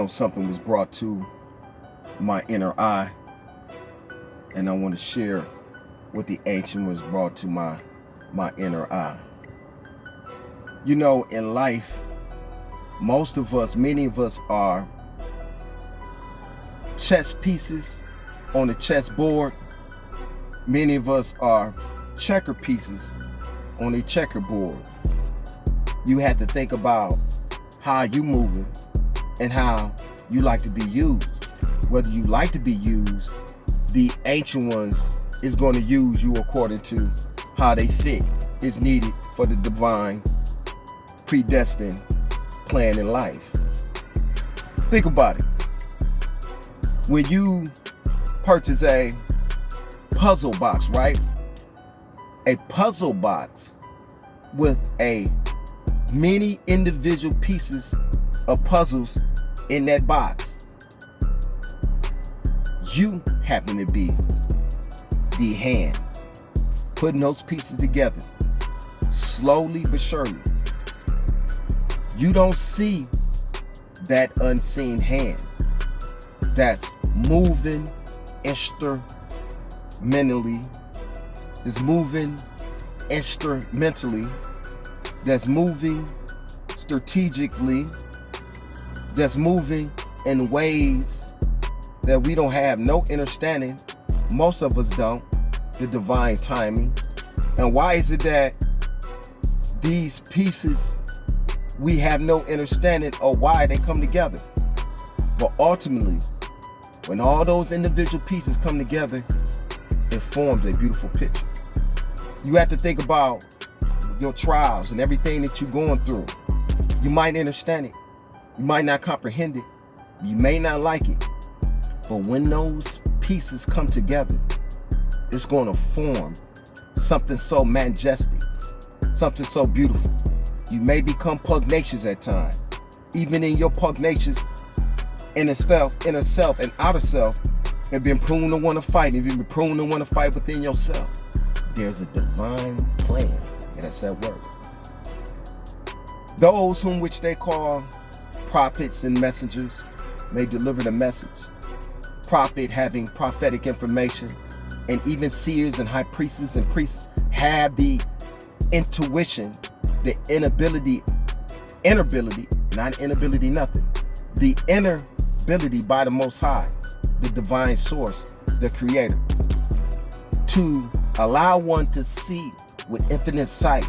something was brought to my inner eye, and I want to share what the ancient was brought to my inner eye. In life, many of us are chess pieces on the chessboard. Many of us are checker pieces on a checkerboard. You have to think about how you moving and how you like to be used. Whether you like to be used, the ancient ones is going to use you according to how they fit is needed for the divine predestined plan in life. Think about it. When you purchase a puzzle box, right? A puzzle box with many individual pieces of puzzles in that box. You happen to be the hand putting those pieces together, slowly but surely. You don't see that unseen hand that's moving instrumentally, that's moving strategically, that's moving in ways that we don't have no understanding. Most of us don't, the divine timing. And why is it that these pieces, we have no understanding of why they come together? But ultimately, when all those individual pieces come together, it forms a beautiful picture. You have to think about your trials and everything that you're going through. You might understand it. You might not comprehend it. You may not like it. But when those pieces come together, it's going to form something so majestic, something so beautiful. You may become pugnacious at times. Even in your pugnacious inner self and outer self, have been prone to want to fight. If you've been prone to want to fight within yourself, there's a divine plan, and that's at work. Those whom which they call prophets and messengers may deliver the message. Prophet having prophetic information, and even seers and high priests and priests have the intuition, the inner ability, not inability, nothing. The inner ability by the Most High, the divine source, the creator, to allow one to see with infinite sight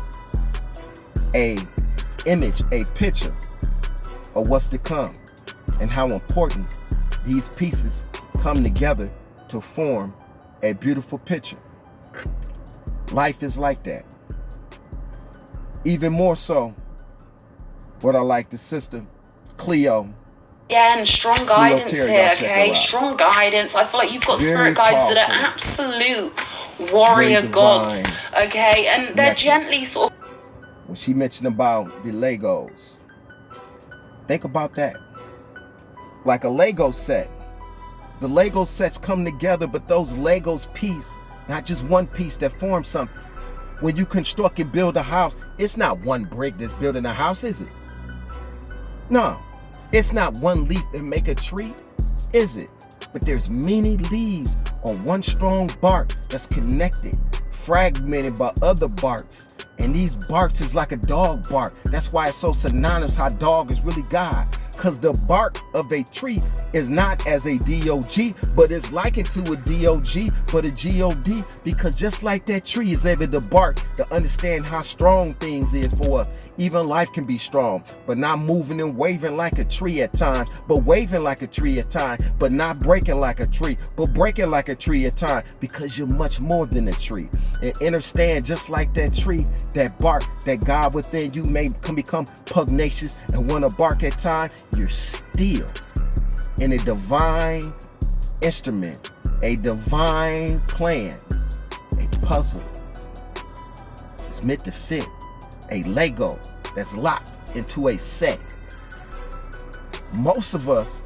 a image, a picture of what's to come, and how important these pieces come together to form a beautiful picture. Life is like that. Even more so, what I like the sister Cleo. Yeah, and strong guidance here, okay? Strong guidance. I feel like you've got spirit guides that are absolute warrior gods, okay? And they're gently sort of... When she mentioned about the Legos, think about that. Like a Lego set. The Lego sets come together, but those Legos piece, not just one piece that forms something. When you construct and build a house, it's not one brick that's building a house, is it? No. It's not one leaf that make a tree, is it? But there's many leaves on one strong bark that's connected, fragmented by other barks. And these barks is like a dog bark. That's why it's so synonymous how dog is really God. Because the bark of a tree is not as a DOG, but it's likened to a DOG, but a GOD. Because just like that tree is able to bark to understand how strong things is for us. Even life can be strong, but not moving and waving like a tree at times, but waving like a tree at times, but not breaking like a tree, but breaking like a tree at times, because you're much more than a tree. And understand, just like that tree, that bark, that God within you may become pugnacious and want to bark at times, you're still in a divine instrument, a divine plan, a puzzle. It's meant to fit. A Lego that's locked into a set. Most of us,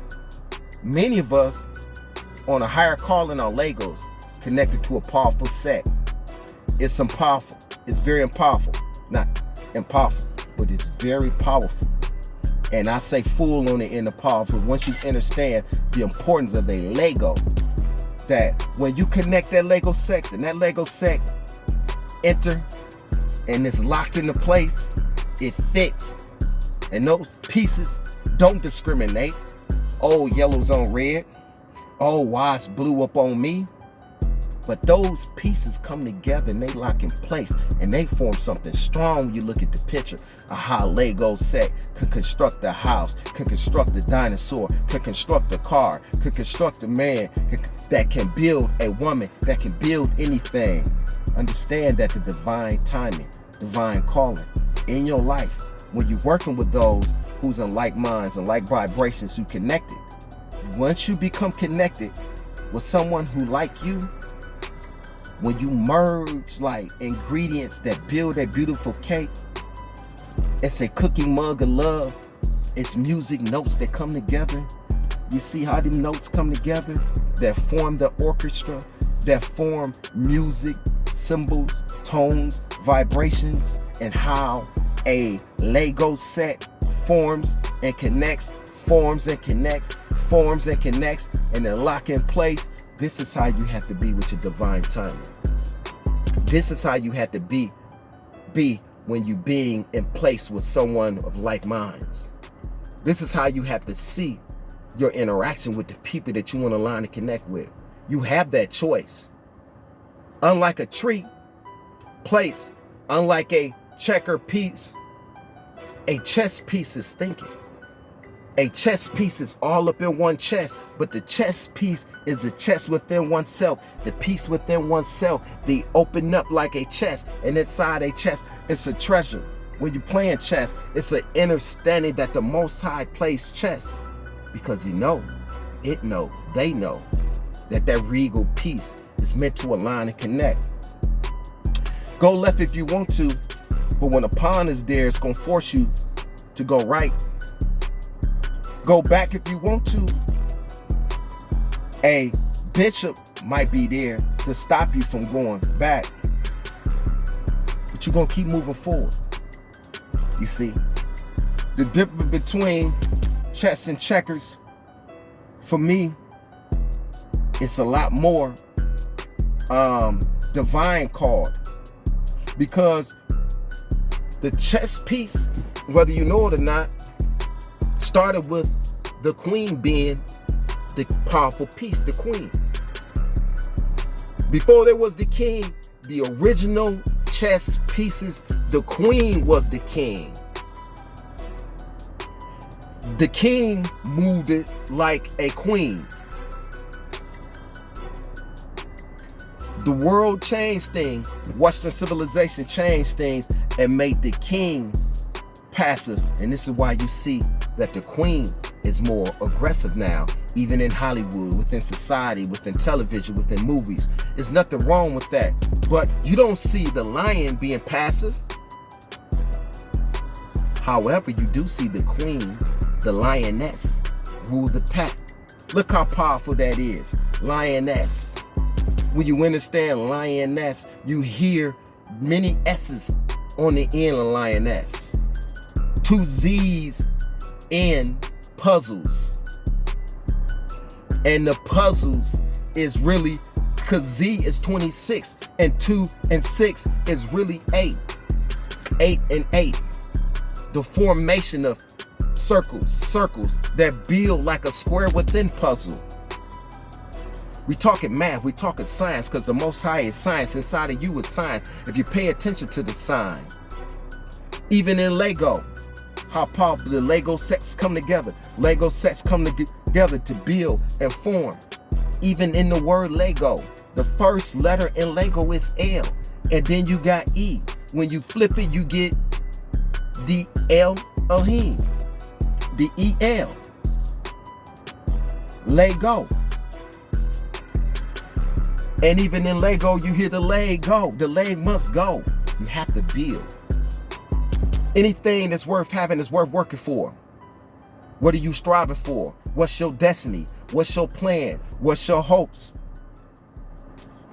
many of us on a higher calling are Legos connected to a powerful set. It's very powerful. Not impossible, but it's very powerful. And I say full on it in the powerful. Once you understand the importance of a Lego, that when you connect that Lego set and that Lego set enter and it's locked into place, it fits. And those pieces don't discriminate. Oh, yellow's on red. Oh, why's blue up on me? But those pieces come together and they lock in place and they form something strong when you look at the picture of how Lego set can construct a house, can construct a dinosaur, can construct a car, can construct a man that can build a woman, that can build anything. Understand that the divine timing, divine calling in your life, when you're working with those who's in like minds and like vibrations who connected, once you become connected with someone who like you, when you merge like ingredients that build a beautiful cake, it's a cooking mug of love. It's music notes that come together. You see how them notes come together that form the orchestra, that form music, symbols, tones, vibrations, and how a Lego set forms and connects, forms and connects, forms and connects, and then lock in place. This is how you have to be with your divine timing. This is how you have to be when you being in place with someone of like minds. This is how you have to see your interaction with the people that you want to align and connect with. You have that choice. Unlike a tree, place, unlike a checker piece, a chess piece is thinking. A chess piece is all up in one chess, but the chess piece is a chess within oneself. The piece within oneself, they open up like a chest, and inside a chest, it's a treasure. When you're playing chess, it's an understanding that the Most High plays chess, because you know, it know, they know that that regal piece is meant to align and connect. Go left if you want to, but when a pawn is there, it's gonna force you to go right. Go back if you want to. A bishop might be there to stop you from going back, but you're gonna keep moving forward. You see, the difference between chess and checkers, for me, it's a lot more divine called, because the chess piece, whether you know it or not, started with the queen being the powerful piece, the queen. Before there was the king, the original chess pieces, the queen was the king. The king moved it like a queen. The world changed things, Western civilization changed things and made the king passive. And this is why you see that the queen is more aggressive now, even in Hollywood, within society, within television, within movies. There's nothing wrong with that. But you don't see the lion being passive. However, you do see the queens, the lioness, rule the pack. Look how powerful that is. Lioness. When you understand lioness, you hear many S's on the end of lioness. 2 Z's in puzzles. And the puzzles is really, because Z is 26 and 2 and 6 is really 8. 8 and 8. The formation of circles that build like a square within puzzle. We talking math, we talking science, because the Most High is science. Inside of you is science, if you pay attention to the sign. Even in Lego, how powerful the Lego sets come together. Lego sets come together to build and form. Even in the word Lego, the first letter in Lego is L, and then you got E. When you flip it, you get the Elohim, the EL. Lego. And even in Lego, you hear the leg go. The leg must go. You have to build. Anything that's worth having is worth working for. What are you striving for? What's your destiny? What's your plan? What's your hopes?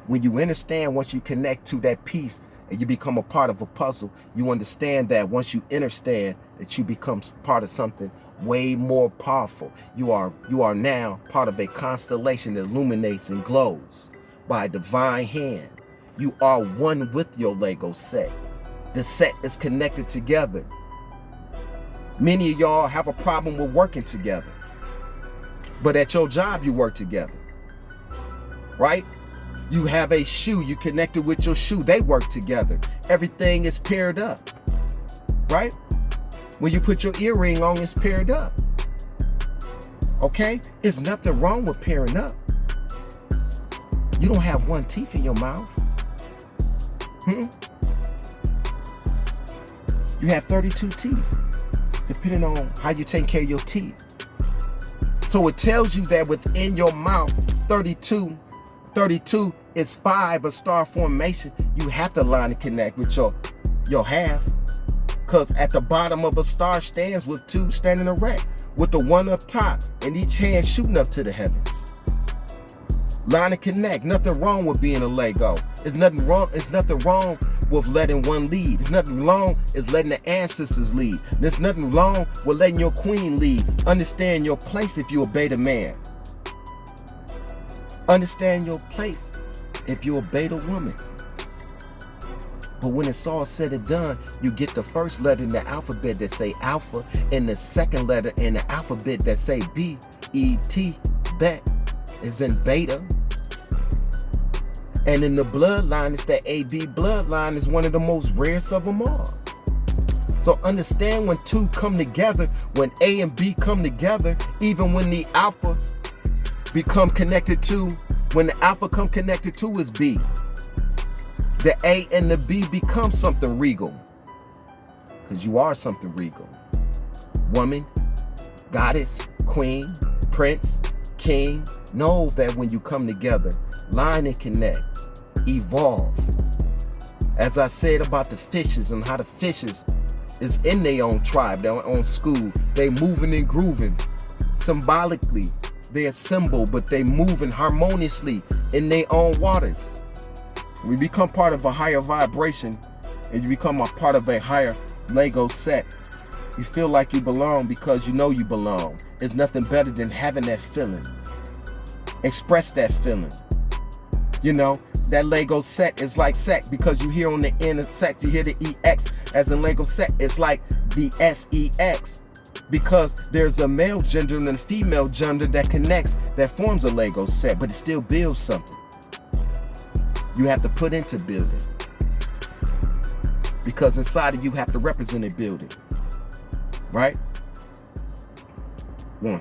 When you understand, once you connect to that piece and you become a part of a puzzle, you understand that once you understand that you become part of something way more powerful. You are now part of a constellation that illuminates and glows by a divine hand. You are one with your Lego set. The set is connected together. Many of y'all have a problem with working together, but at your job you work together, right? You have a shoe, you connected with your shoe, they work together. Everything is paired up, right? When you put your earring on, it's paired up. Okay? There's nothing wrong with pairing up. You don't have one teeth in your mouth. You have 32 teeth, depending on how you take care of your teeth. So it tells you that within your mouth, 32 is 5, a star formation. You have to line and connect with your half. Because at the bottom of a star stands with 2 standing erect, with the 1 up top, and each hand shooting up to the heavens. Line and connect. Nothing wrong with being a Lego. There's nothing wrong with letting one lead. There's nothing wrong is letting the ancestors lead. There's nothing wrong with letting your queen lead. Understand your place if you obey the man. Understand your place if you obey the woman. But when it's all said and done, you get the first letter in the alphabet that say alpha, and the second letter in the alphabet that say B, E, T, bet, is in beta. And in the bloodline, it's the AB bloodline, is one of the most rarest of them all. So understand when 2 come together, when A and B come together, even when the alpha become connected to, when the alpha come connected to is B, the A and the B become something regal. Because you are something regal. Woman, goddess, queen, prince, king. Know that when you come together, line and connect, evolve. As I said about the fishes and how the fishes is in their own tribe, their own school. They moving and grooving. Symbolically, they're a symbol, but they moving harmoniously in their own waters. We become part of a higher vibration, and you become a part of a higher Lego set. You feel like you belong because you know you belong. There's nothing better than having that feeling. Express that feeling. You know, that Lego set is like sex, because you hear on the end of sex, you hear the EX as in Lego set. It's like the SEX, because there's a male gender and a female gender that connects, that forms a Lego set, but it still builds something. You have to put into building, because inside of you have to represent a building, right? 1.